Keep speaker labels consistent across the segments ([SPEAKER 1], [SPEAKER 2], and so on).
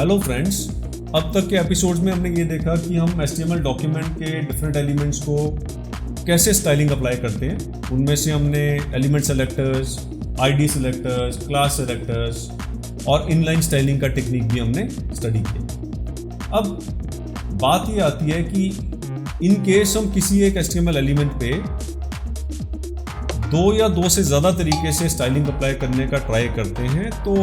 [SPEAKER 1] Hello friends, अब तक के एपिसोड्स में हमने ये देखा कि हम HTML डॉक्यूमेंट के डिफरेंट एलिमेंट्स को कैसे स्टाइलिंग अप्लाई करते हैं। उनमें से हमने element selectors, ID selectors, class selectors और इनलाइन स्टाइलिंग का टेक्निक भी हमने स्टडी किया। अब बात ये आती है कि इन केस हम किसी एक HTML एलिमेंट पे दो या दो से ज़्यादा तरीके से स्टाइलिंग अप्लाई करने का ट्राई करते हैं तो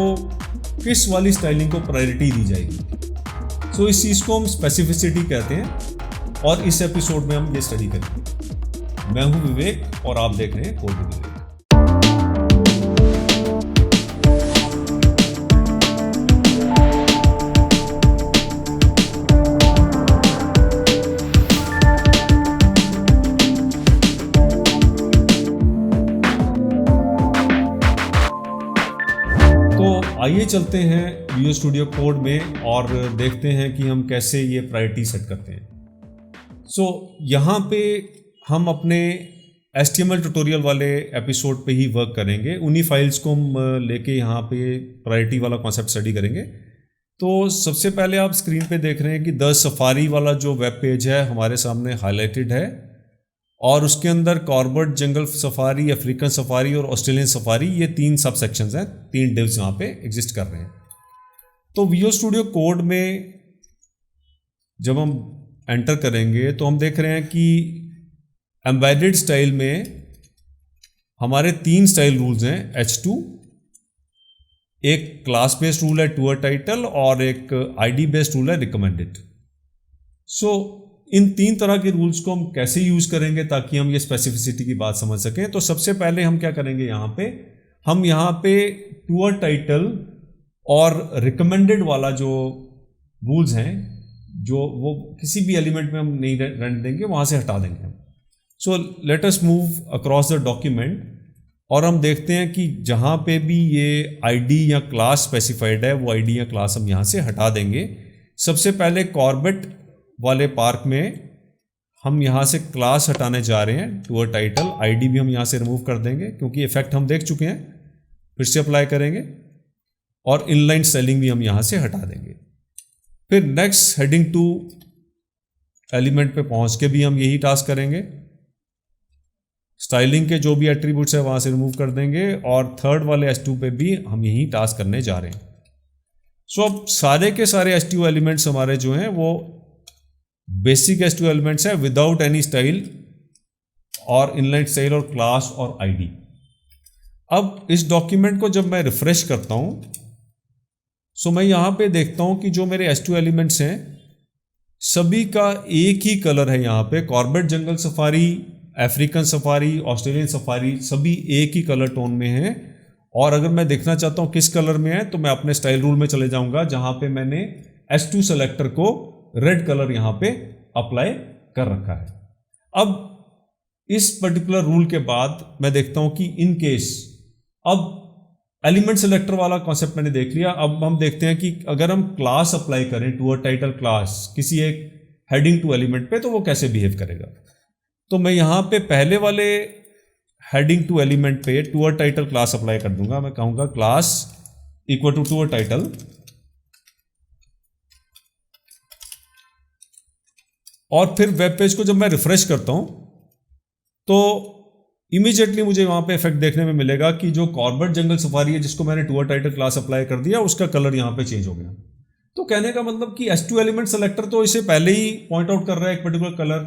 [SPEAKER 1] किस वाली स्टाइलिंग को प्रायोरिटी दी जाएगी। सो इस चीज़ को हम स्पेसिफिसिटी कहते हैं और इस एपिसोड में हम ये स्टडी करेंगे। मैं हूं विवेक और आप देख रहे हैं कोड विद विवेक। आइए चलते हैं विजुअल स्टूडियो कोड में और देखते हैं कि हम कैसे ये प्रायोरिटी सेट करते हैं। यहाँ पे हम अपने HTML ट्यूटोरियल वाले एपिसोड पे ही वर्क करेंगे। उन्हीं फाइल्स को हम लेके यहाँ पे प्रायोरिटी वाला कॉन्सेप्ट स्टडी करेंगे। तो सबसे पहले आप स्क्रीन पे देख रहे हैं कि द सफारी वाला जो वेब पेज है हमारे सामने हाईलाइटेड है और उसके अंदर कॉर्बेट जंगल सफारी, अफ्रीकन सफारी और ऑस्ट्रेलियन सफारी, ये 3 सब सेक्शंस हैं, 3 डिव्स यहाँ पे एग्जिस्ट कर रहे हैं। तो विजुअल स्टूडियो कोड में जब हम एंटर करेंगे तो हम देख रहे हैं कि एम्बेडेड स्टाइल में हमारे 3 स्टाइल रूल्स हैं। H2, एक क्लास बेस्ड रूल है टूर टाइटल और एक ID बेस्ड रूल है रिकमेंडेड। इन 3 तरह के रूल्स को हम कैसे यूज करेंगे ताकि हम ये स्पेसिफिसिटी की बात समझ सकें। तो सबसे पहले हम क्या करेंगे, हम यहाँ पे टूर टाइटल और रिकमेंडेड वाला जो रूल्स हैं जो वो किसी भी एलिमेंट में हम नहीं रहने देंगे, वहाँ से हटा देंगे हम। So let us move across the document और हम देखते हैं कि जहाँ पे भी ये ID या क्लास स्पेसिफाइड है वो ID या क्लास हम यहाँ से हटा देंगे। सबसे पहले कॉर्बेट वाले पार्क में हम यहाँ से क्लास हटाने जा रहे हैं, टूर टाइटल। ID भी हम यहाँ से रिमूव कर देंगे क्योंकि इफेक्ट हम देख चुके हैं, फिर से अप्लाई करेंगे और इनलाइन स्टाइलिंग भी हम यहाँ से हटा देंगे। फिर नेक्स्ट हेडिंग टू एलिमेंट पे पहुँच के भी हम यही टास्क करेंगे। स्टाइलिंग के जो भी एट्रीब्यूट्स है वहाँ से रिमूव कर देंगे और थर्ड वाले H2 पे भी हम यही टास्क करने जा रहे हैं। अब सारे के सारे H2 एलिमेंट्स हमारे जो हैं वो बेसिक H2 एलिमेंट्स है विदाउट एनी स्टाइल और इनलाइन स्टाइल और क्लास और ID। अब इस डॉक्यूमेंट को जब मैं रिफ्रेश करता हूं मैं यहां पे देखता हूं कि जो मेरे H2 एलिमेंट्स हैं सभी का एक ही कलर है। यहां पे कॉर्बेट जंगल safari, African safari, Australian safari सभी एक ही कलर टोन में हैं। और अगर मैं देखना चाहता हूं किस कलर में है तो मैं अपने स्टाइल रूल में चले जाऊंगा जहां पे मैंने H2 सेलेक्टर को रेड कलर यहां पे अप्लाई कर रखा है। अब इस पर्टिकुलर रूल के बाद मैं देखता हूं कि इन केस अब एलिमेंट सेलेक्टर वाला कॉन्सेप्ट मैंने देख लिया। अब हम देखते हैं कि अगर हम क्लास अप्लाई करें, टूर टाइटल क्लास किसी एक हेडिंग टू एलिमेंट पे, तो वो कैसे बिहेव करेगा। तो मैं यहां पे पहले वाले हेडिंग टू एलिमेंट पे टूर टाइटल क्लास अप्लाई कर दूंगा। मैं कहूंगा class equal to tour title और फिर वेब पेज को जब मैं रिफ्रेश करता हूं तो इमीडिएटली मुझे वहां पे इफेक्ट देखने में मिलेगा कि जो कॉर्बेट जंगल सफारी है जिसको मैंने टूर टाइटल क्लास अप्लाई कर दिया उसका कलर यहां पे चेंज हो गया। तो कहने का मतलब कि H2 एलिमेंट सेलेक्टर तो इसे पहले ही पॉइंट आउट कर रहा है एक पर्टिकुलर कलर,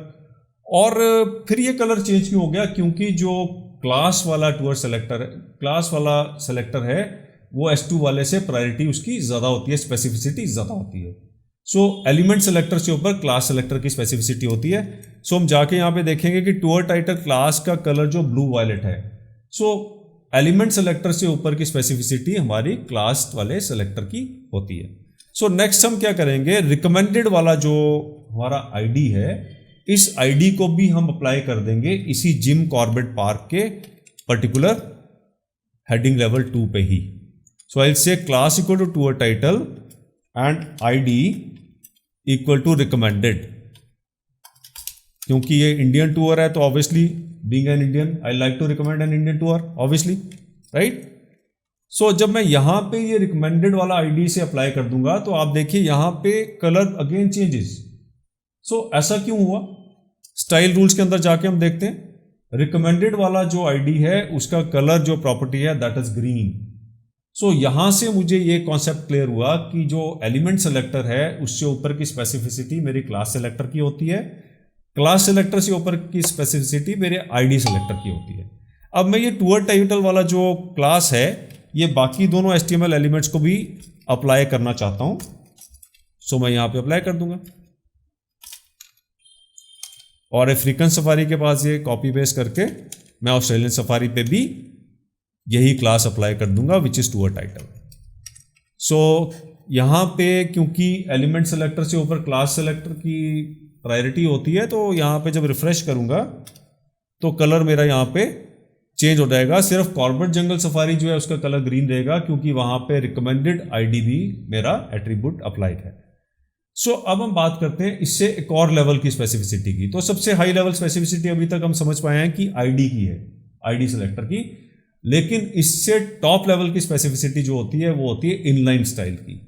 [SPEAKER 1] और फिर ये कलर चेंज क्यों हो गया, क्योंकि जो क्लास वाला टूर सेलेक्टर क्लास वाला सेलेक्टर है वो H2 वाले से प्रायोरिटी उसकी ज्यादा होती है, स्पेसिफिसिटी ज्यादा होती है। एलिमेंट सेलेक्टर से ऊपर क्लास सेलेक्टर की स्पेसिफिसिटी होती है। हम जाके यहाँ पे देखेंगे कि टूर टाइटल क्लास का कलर जो ब्लू वायलेट है। एलिमेंट सेलेक्टर से ऊपर की स्पेसिफिसिटी हमारी क्लास वाले सेलेक्टर की होती है। नेक्स्ट हम क्या करेंगे, रिकमेंडेड वाला जो हमारा ID है इस ID को भी हम अप्लाई कर देंगे इसी जिम कॉर्बेट पार्क के पर्टिकुलर हेडिंग लेवल 2 पे ही। I will say class equal to tour title and ID equal to recommended. क्योंकि ये इंडियन टूर है तो obviously being an Indian I like to recommend an Indian tour, obviously, right. So जब मैं यहाँ पे ये रिकमेंडेड वाला आईडी से अप्लाई कर दूंगा तो आप देखिए यहाँ पे कलर अगेन चेंजेस। सो ऐसा क्यों हुआ? स्टाइल रूल्स के अंदर जाके हम देखते हैं। रिकमेंडेड वाला जो आईडी है उसका कलर जो प्रॉपर्टी है दैट इज ग्रीन। सो यहां से मुझे ये कॉन्सेप्ट क्लियर हुआ कि जो एलिमेंट सेलेक्टर है उससे ऊपर की स्पेसिफिसिटी मेरी क्लास सेलेक्टर की होती है, क्लास सेलेक्टर से ऊपर की स्पेसिफिसिटी मेरे आईडी सेलेक्टर की होती है। अब मैं ये टूअर्ड टाइटल वाला जो क्लास है ये बाकी दोनों HTML एलिमेंट्स को भी अप्लाई करना चाहता हूं। सो मैं यहां पे अप्लाई कर दूंगा और अफ्रीकन सफारी के पास ये कॉपी पेस्ट करके मैं ऑस्ट्रेलियन सफारी पे भी यही क्लास अप्लाई कर दूंगा विच इज टूअर्ड टाइटल। सो यहाँ पे क्योंकि एलिमेंट सेलेक्टर से ऊपर क्लास सेलेक्टर की प्रायोरिटी होती है तो यहाँ पे जब रिफ्रेश करूंगा तो कलर मेरा यहाँ पे चेंज हो जाएगा। सिर्फ कॉर्बेट जंगल सफारी जो है उसका कलर ग्रीन रहेगा क्योंकि वहां पे रिकमेंडेड आईडी भी मेरा एट्रीब्यूट अप्लाइड है। सो अब हम बात करते हैं इससे एक और लेवल की स्पेसिफिसिटी की। तो सबसे हाई लेवल स्पेसिफिसिटी अभी तक हम समझ पाए हैं कि आईडी की है, आईडी सेलेक्टर की, लेकिन इससे टॉप लेवल की स्पेसिफिसिटी जो होती है वो होती है इनलाइन स्टाइल की।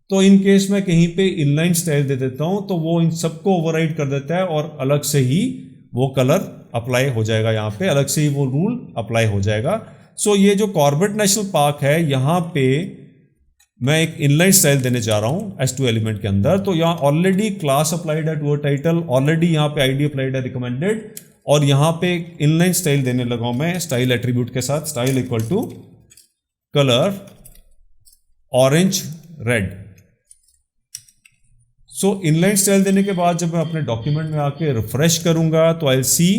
[SPEAKER 1] तो इन केस में कहीं पे इनलाइन स्टाइल दे देता हूं तो वो इन सबको ओवरराइड कर देता है और अलग से ही वो कलर अप्लाई हो जाएगा, यहाँ पे अलग से ही वो रूल अप्लाई हो जाएगा। सो ये जो कॉर्बेट नेशनल पार्क है यहाँ पे मैं एक इनलाइन स्टाइल देने जा रहा हूं H2 एलिमेंट के अंदर। तो यहाँ ऑलरेडी क्लास अप्लाइड है टूअर्ड टाइटल, ऑलरेडी यहाँ पे आईडी अप्लाइड है रिकमेंडेड, और यहाँ पे इनलाइन स्टाइल देने लगा हूं मैं स्टाइल एट्रीब्यूट के साथ, style equal to colour orange red. So inline style देने के बाद जब मैं अपने डॉक्यूमेंट में आके रिफ्रेश करूंगा तो I will see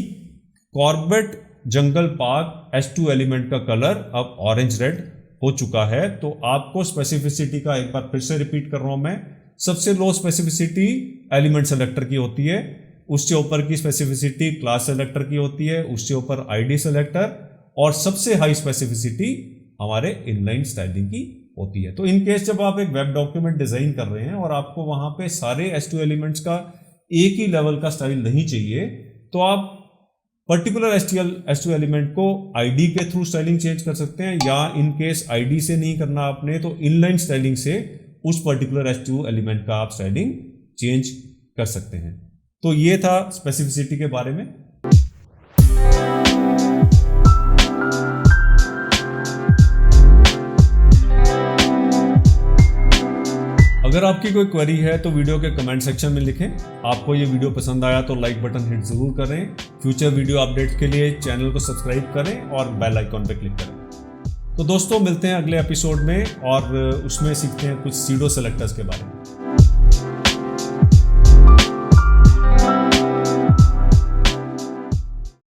[SPEAKER 1] Corbett jungle park H2 element का कलर अब ऑरेंज रेड हो चुका है। तो आपको स्पेसिफिसिटी का एक बार फिर से रिपीट कर रहा हूं मैं। सबसे लो स्पेसिफिसिटी एलिमेंट सेलेक्टर की होती है, उससे ऊपर की स्पेसिफिसिटी क्लास सेलेक्टर की होती है, उससे ऊपर आईडी सेलेक्टर, और सबसे हाई स्पेसिफिसिटी हमारे इनलाइन स्टाइलिंग की होती है। तो इन केस जब आप एक वेब डॉक्यूमेंट डिजाइन कर रहे हैं और आपको वहां पे सारे H2 एलिमेंट्स का एक ही लेवल का स्टाइल नहीं चाहिए तो आप पर्टिकुलर H2 एलिमेंट को आईडी के थ्रू स्टाइलिंग चेंज कर सकते हैं, या इन केस आईडी से नहीं करना आपने तो इनलाइन स्टाइलिंग से उस पर्टिकुलर H2 एलिमेंट का आप स्टाइलिंग चेंज कर सकते हैं। तो ये था स्पेसिफिसिटी के बारे में। अगर आपकी कोई क्वेरी है तो वीडियो के कमेंट सेक्शन में लिखें। आपको ये वीडियो पसंद आया तो लाइक बटन हिट जरूर करें। फ्यूचर वीडियो अपडेट्स के लिए चैनल को सब्सक्राइब करें और बेल आइकॉन पर क्लिक करें। तो दोस्तों मिलते हैं अगले एपिसोड में और उसमें सीखते हैं कुछ सीडो सेलेक्टर्स के बारे में।